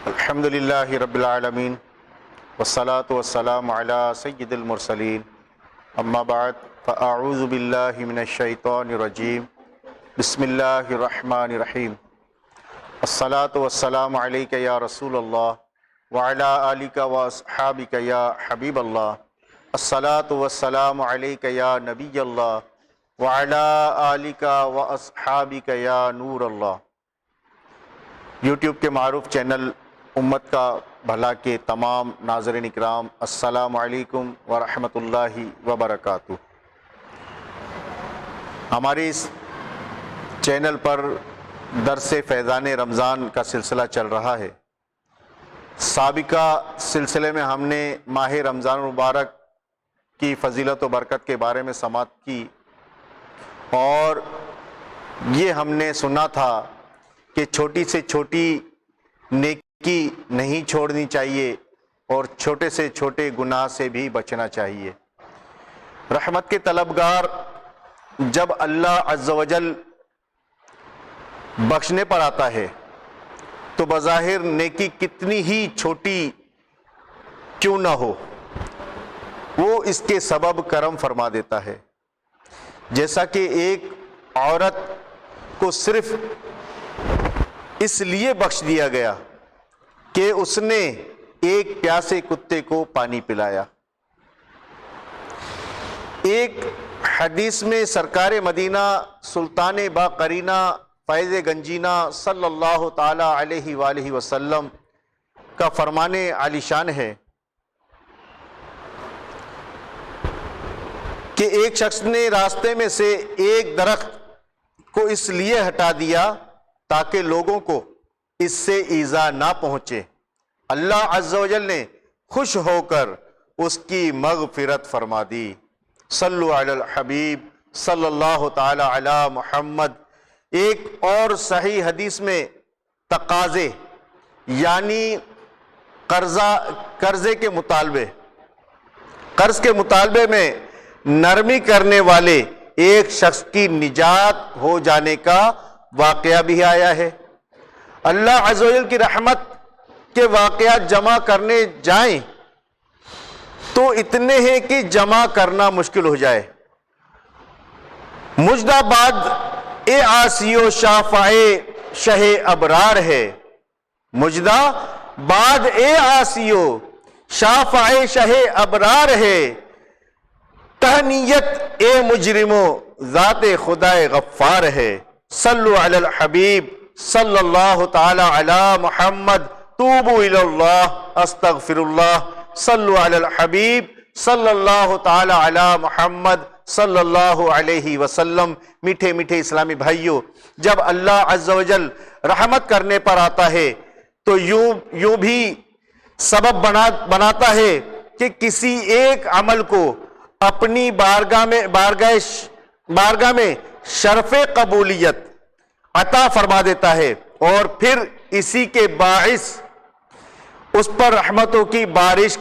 الحمد للہ رب العالمین والصلاة والسلام علی سید المرسلین اما بعد فاعوذ باللہ من الشیطان الرجیم بسم اللہ الرحمن الرحیم الصلاة والسلام علیک یا رسول اللہ وعلی آلک واصحابک یا حبیب اللہ الصلاة والسلام علیک یا نبی اللہ وعلی آلک واصحابک یا نور اللہ۔ یوٹیوب کے معروف چینل امت کا بھلا کے تمام ناظرین اکرام، السلام علیکم ورحمۃ اللہ وبرکاتہ۔ ہمارے اس چینل پر درس فیضان رمضان کا سلسلہ چل رہا ہے۔ سابقہ سلسلے میں ہم نے ماہ رمضان المبارک کی فضیلت و برکت کے بارے میں سماعت کی، اور یہ ہم نے سنا تھا کہ چھوٹی سے چھوٹی نیکی نہیں چھوڑنی چاہیے اور چھوٹے سے چھوٹے گناہ سے بھی بچنا چاہیے۔ رحمت کے طلبگار جب اللہ عز و جل بخشنے پر آتا ہے تو بظاہر نیکی کتنی ہی چھوٹی کیوں نہ ہو، وہ اس کے سبب کرم فرما دیتا ہے۔ جیسا کہ ایک عورت کو صرف اس لیے بخش دیا گیا کہ اس نے ایک پیاسے کتے کو پانی پلایا۔ ایک حدیث میں سرکار مدینہ سلطان با قرینہ فیض گنجینہ صلی اللہ تعالی علیہ وآلہ وسلم کا فرمان عالی شان ہے کہ ایک شخص نے راستے میں سے ایک درخت کو اس لیے ہٹا دیا تاکہ لوگوں کو اس سے ایذا نہ پہنچے۔ اللہ عز و جل نے خوش ہو کر اس کی مغفرت فرما دی۔ صلو علی الحبیب صلی اللہ تعالی علی محمد۔ ایک اور صحیح حدیث میں تقاضے یعنی قرضے کے مطالبے، قرض کے مطالبے میں نرمی کرنے والے ایک شخص کی نجات ہو جانے کا واقعہ بھی آیا ہے۔ اللہ عز و جل کی رحمت کے واقعات جمع کرنے جائیں تو اتنے ہیں کہ جمع کرنا مشکل ہو جائے۔ مجدہ باد اے آسیو شافع شہ ابرار ہے، مجدہ باد اے آسیو شافع شہ ابرار ہے، تہنیت اے مجرمو ذات خدا غفار ہے۔ صلو علی الحبیب صلی اللہ تعالی علی محمد، توبوا الی اللہ استغفر اللہ۔ صلو علی الحبیب صلی اللہ تعالی علی محمد صلی اللہ علیہ وسلم۔ میٹھے میٹھے اسلامی بھائیوں، جب اللہ عز و جل رحمت کرنے پر آتا ہے تو یوں بھی سبب بناتا ہے کہ کسی ایک عمل کو اپنی بارگاہ میں شرف قبولیت عطا فرما دیتا ہے، اور پھر اسی کے باعث اس پر رحمتوں کی بارش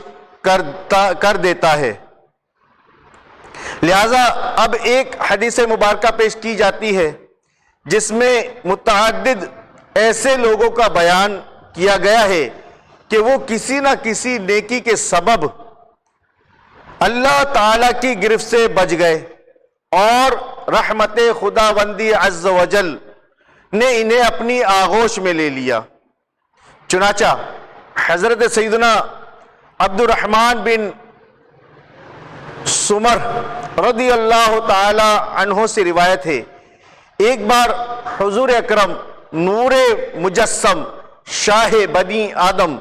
کر دیتا ہے۔ لہذا اب ایک حدیث مبارکہ پیش کی جاتی ہے جس میں متعدد ایسے لوگوں کا بیان کیا گیا ہے کہ وہ کسی نہ کسی نیکی کے سبب اللہ تعالی کی گرفت سے بچ گئے، اور رحمت خداوندی عز و جل نے انہیں اپنی آغوش میں لے لیا۔ چنانچہ حضرت سیدنا عبد الرحمن بن سمر رضی اللہ تعالی عنہ سے روایت ہے، ایک بار حضور اکرم نور مجسم شاہ بنی آدم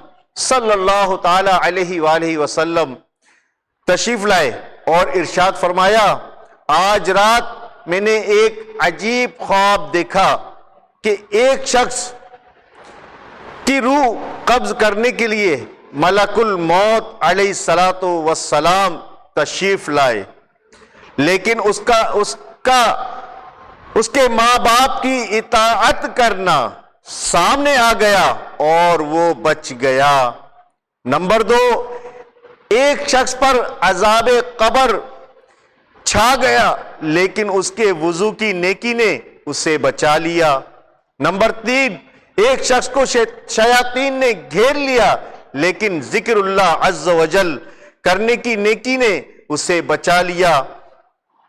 صلی اللہ تعالی علیہ وآلہ وسلم تشریف لائے اور ارشاد فرمایا، آج رات میں نے ایک عجیب خواب دیکھا کہ ایک شخص کی روح قبض کرنے کے لیے ملک الموت علیہ السلام تشریف لائے، لیکن اس کے ماں باپ کی اطاعت کرنا سامنے آ گیا اور وہ بچ گیا۔ نمبر 2، ایک شخص پر عذاب قبر چھا گیا لیکن اس کے وضو کی نیکی نے اسے بچا لیا۔ نمبر 3، ایک شخص کو شیاطین نے گھیر لیا لیکن ذکر اللہ عز و جل کرنے کی نیکی نے اسے بچا لیا۔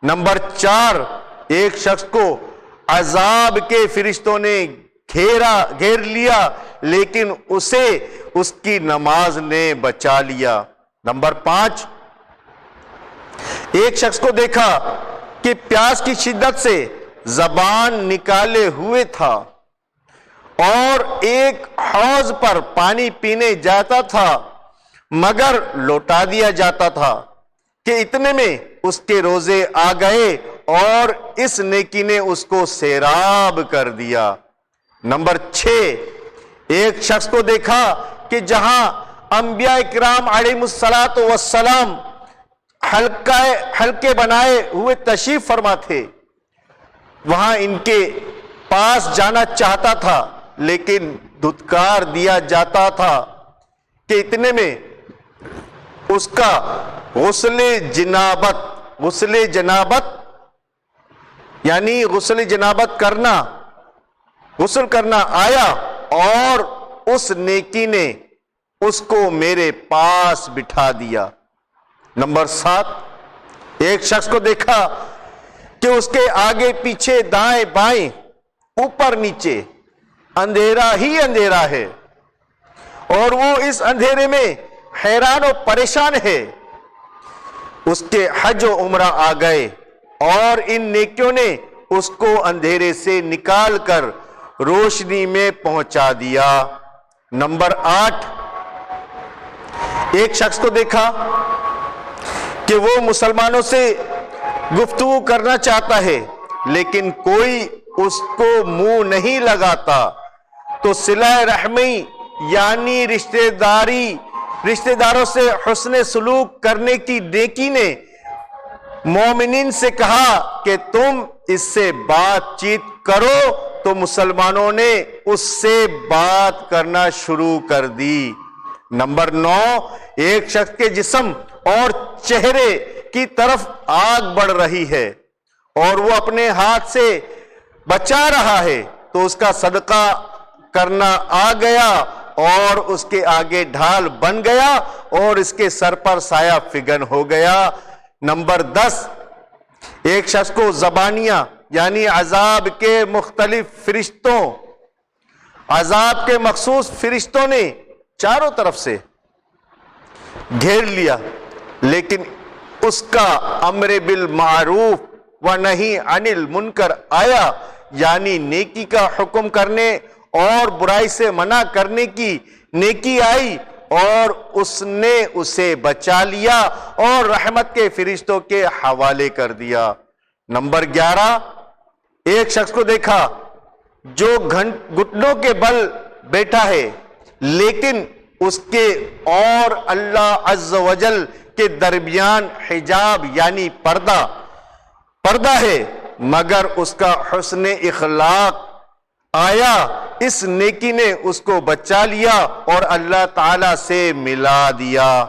نمبر 4، ایک شخص کو عذاب کے فرشتوں نے گھیر لیا لیکن اسے اس کی نماز نے بچا لیا۔ نمبر 5، ایک شخص کو دیکھا کہ پیاس کی شدت سے زبان نکالے ہوئے تھا اور ایک حوض پر پانی پینے جاتا تھا مگر لوٹا دیا جاتا تھا کہ اتنے میں اس کے روزے آ گئے اور اس نیکی نے اس کو سیراب کر دیا۔ نمبر 6، ایک شخص کو دیکھا کہ جہاں انبیاء کرام علیہ السلام حلقے بنائے ہوئے تشریف فرما تھے، وہاں ان کے پاس جانا چاہتا تھا لیکن دھتکار دیا جاتا تھا کہ اتنے میں اس کا غسل جنابت غسل کرنا آیا اور اس نیکی نے اس کو میرے پاس بٹھا دیا۔ نمبر 7، ایک شخص کو دیکھا کہ اس کے آگے پیچھے دائیں بائیں اوپر نیچے اندھیرا ہی اندھیرا ہے اور وہ اس اندھیرے میں حیران و پریشان ہے۔ اس کے حج و عمرہ آ گئے اور ان نیکیوں نے اس کو اندھیرے سے نکال کر روشنی میں پہنچا دیا۔ نمبر 8، ایک شخص کو دیکھا کہ وہ مسلمانوں سے گفتگو کرنا چاہتا ہے لیکن کوئی اس کو منہ نہیں لگاتا، تو صلہ رحمی یعنی رشتہ داروں سے حسن سلوک کرنے کی نیکی نے مومنین سے کہا کہ تم اس سے بات چیت کرو، تو مسلمانوں نے اس سے بات کرنا شروع کر دی۔ نمبر 9، ایک شخص کے جسم اور چہرے کی طرف آگ بڑھ رہی ہے اور وہ اپنے ہاتھ سے بچا رہا ہے، تو اس کا صدقہ کرنا آ گیا اور اس کے آگے ڈھال بن گیا اور اس کے سر پر سایہ فگن ہو گیا۔ نمبر 10، ایک شخص کو زبانیہ یعنی عذاب کے مخصوص فرشتوں نے چاروں طرف سے گھیر لیا لیکن اس کا امر بالمعروف و نہی عن المنکر آیا، یعنی نیکی کا حکم کرنے اور برائی سے منع کرنے کی نیکی آئی اور اس نے اسے بچا لیا اور رحمت کے فرشتوں کے حوالے کر دیا۔ نمبر 11، ایک شخص کو دیکھا جو گھٹنوں کے بل بیٹھا ہے لیکن اس کے اور اللہ عز و جل کے درمیان حجاب یعنی پردہ ہے، مگر اس کا حسن اخلاق آیا، اس نیکی نے اس کو بچا لیا اور اللہ تعالی سے ملا دیا۔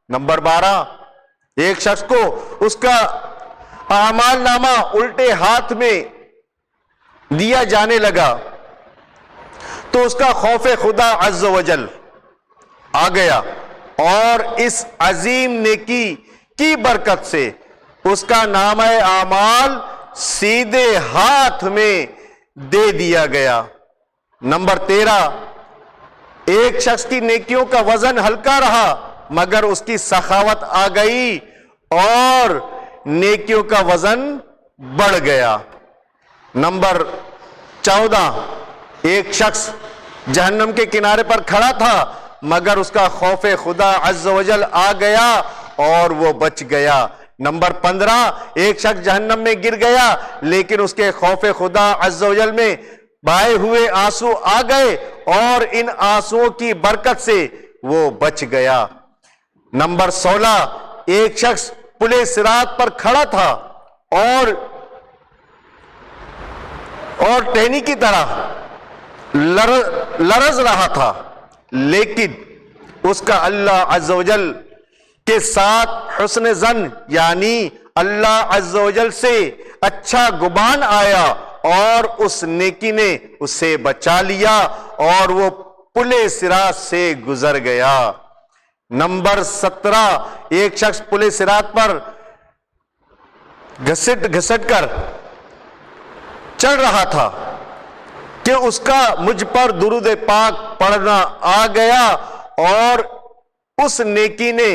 نمبر 12، ایک شخص کو اس کا اعمال نامہ الٹے ہاتھ میں دیا جانے لگا تو اس کا خوف خدا عز و جل آ گیا اور اس عظیم نیکی کی برکت سے اس کا نامہ اعمال سیدھے ہاتھ میں دے دیا گیا۔ نمبر 13، ایک شخص کی نیکیوں کا وزن ہلکا رہا مگر اس کی سخاوت آ گئی اور نیکیوں کا وزن بڑھ گیا۔ نمبر 14، ایک شخص جہنم کے کنارے پر کھڑا تھا مگر اس کا خوف خدا عز و جل آ گیا اور وہ بچ گیا۔ نمبر 15، ایک شخص جہنم میں گر گیا لیکن اس کے خوف خدا عز و جل میں بہائے ہوئے آنسو آ گئے اور ان آنسوؤں کی برکت سے وہ بچ گیا۔ نمبر 16، ایک شخص پلے صراط پر کھڑا تھا اور ٹہنی کی طرح لرز رہا تھا لیکن اس کا اللہ عز و جل کے ساتھ حسن ظن یعنی اللہ عز و جل سے اچھا گمان آیا اور اس نیکی نے اسے بچا لیا اور وہ پل صراط سے گزر گیا۔ نمبر 17، ایک شخص پل صراط پر گھسٹ کر چڑھ رہا تھا کہ اس کا مجھ پر درود پاک پڑھنا آ گیا اور اس نیکی نے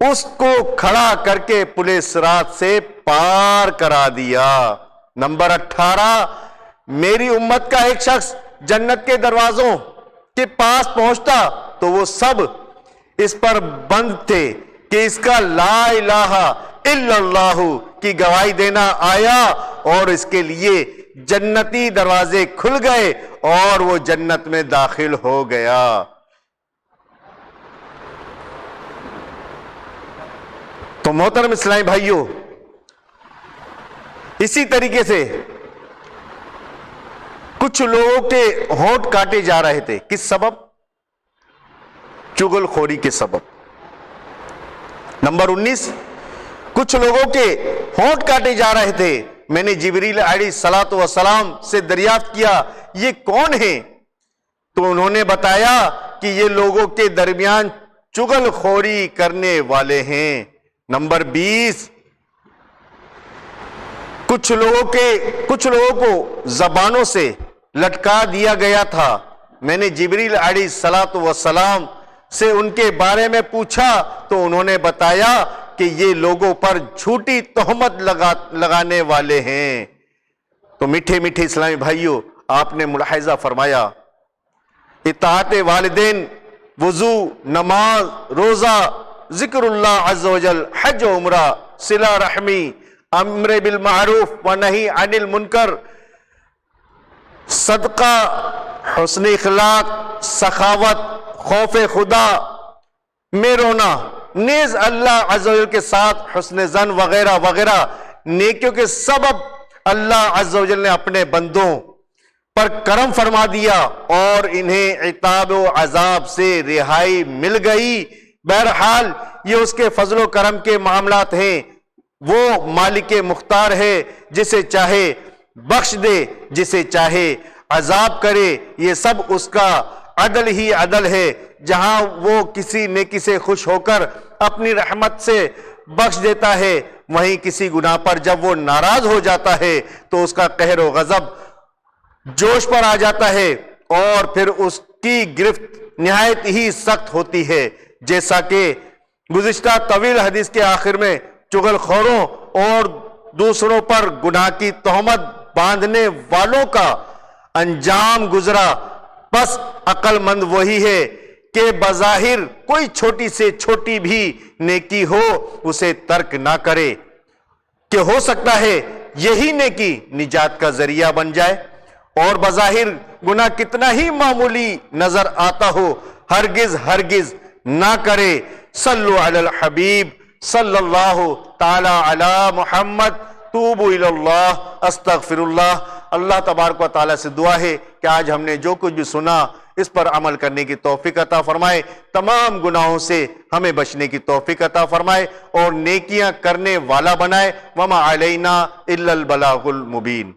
اس کو کھڑا کر کے پل صراط سے پار کرا دیا۔ نمبر 18، میری امت کا ایک شخص جنت کے دروازوں کے پاس پہنچتا تو وہ سب اس پر بند تھے کہ اس کا لا الہ الا اللہ کی گواہی دینا آیا اور اس کے لیے جنتی دروازے کھل گئے اور وہ جنت میں داخل ہو گیا۔ تو محترم اسلامی بھائیوں، اسی طریقے سے کچھ لوگوں کے ہونٹ کاٹے جا رہے تھے، کس سبب؟ چغل خوری کے سبب۔ نمبر 19، کچھ لوگوں کے ہونٹ کاٹے جا رہے تھے، میں نے جبریل علیہ الصلوۃ والسلام سے دریافت کیا یہ کون ہیں؟ تو انہوں نے بتایا کہ یہ لوگوں کے درمیان چغل خوری کرنے والے ہیں۔ نمبر 20، کچھ لوگوں کو زبانوں سے لٹکا دیا گیا تھا، میں نے جبریل علیہ الصلوۃ والسلام سے ان کے بارے میں پوچھا تو انہوں نے بتایا کہ یہ لوگوں پر جھوٹی تہمت لگانے والے ہیں۔ تو میٹھے میٹھے اسلامی بھائیوں، آپ نے ملاحظہ فرمایا اطاعت والدین، وضو، نماز، روزہ، ذکر اللہ عز و جل، حج و عمرہ، صلہ رحمی، امر بالمعروف و نہی عن المنکر، صدقہ، حسن اخلاق، سخاوت، خوف خدا میں رونا، نیز اللہ عز و جل کے ساتھ حسن ظن وغیرہ وغیرہ نیکیوں کے سبب اللہ عز و جل نے اپنے بندوں پر کرم فرما دیا اور انہیں عتاب و عذاب سے رہائی مل گئی۔ بہرحال یہ اس کے فضل و کرم کے معاملات ہیں، وہ مالک مختار ہے، جسے چاہے بخش دے، جسے چاہے عذاب کرے، یہ سب اس کا عدل ہی عدل ہے۔ جہاں وہ کسی نیکی سے خوش ہو کر اپنی رحمت سے بخش دیتا ہے، وہیں کسی گناہ پر جب وہ ناراض ہو جاتا ہے تو اس کا قہر و غضب جوش پر آ جاتا ہے اور پھر اس کی گرفت نہایت ہی سخت ہوتی ہے، جیسا کہ گزشتہ طویل حدیث کے آخر میں چغل خوروں اور دوسروں پر گناہ کی تہمت باندھنے والوں کا انجام گزرا۔ بس عقل مند وہی ہے کہ بظاہر کوئی چھوٹی سے چھوٹی بھی نیکی ہو اسے ترک نہ کرے، کہ ہو سکتا ہے یہی نیکی نجات کا ذریعہ بن جائے، اور بظاہر گناہ کتنا ہی معمولی نظر آتا ہو ہرگز نہ کرے۔ صلو علی الحبیب صلی اللہ تعالی علی محمد، توبوا الی اللہ، استغفر اللہ۔ اللہ تبارک و تعالیٰ سے دعا ہے کہ آج ہم نے جو کچھ بھی سنا اس پر عمل کرنے کی توفیق عطا فرمائے، تمام گناہوں سے ہمیں بچنے کی توفیق عطا فرمائے اور نیکیاں کرنے والا بنائے۔ وما علینا الا البلاغ المبین۔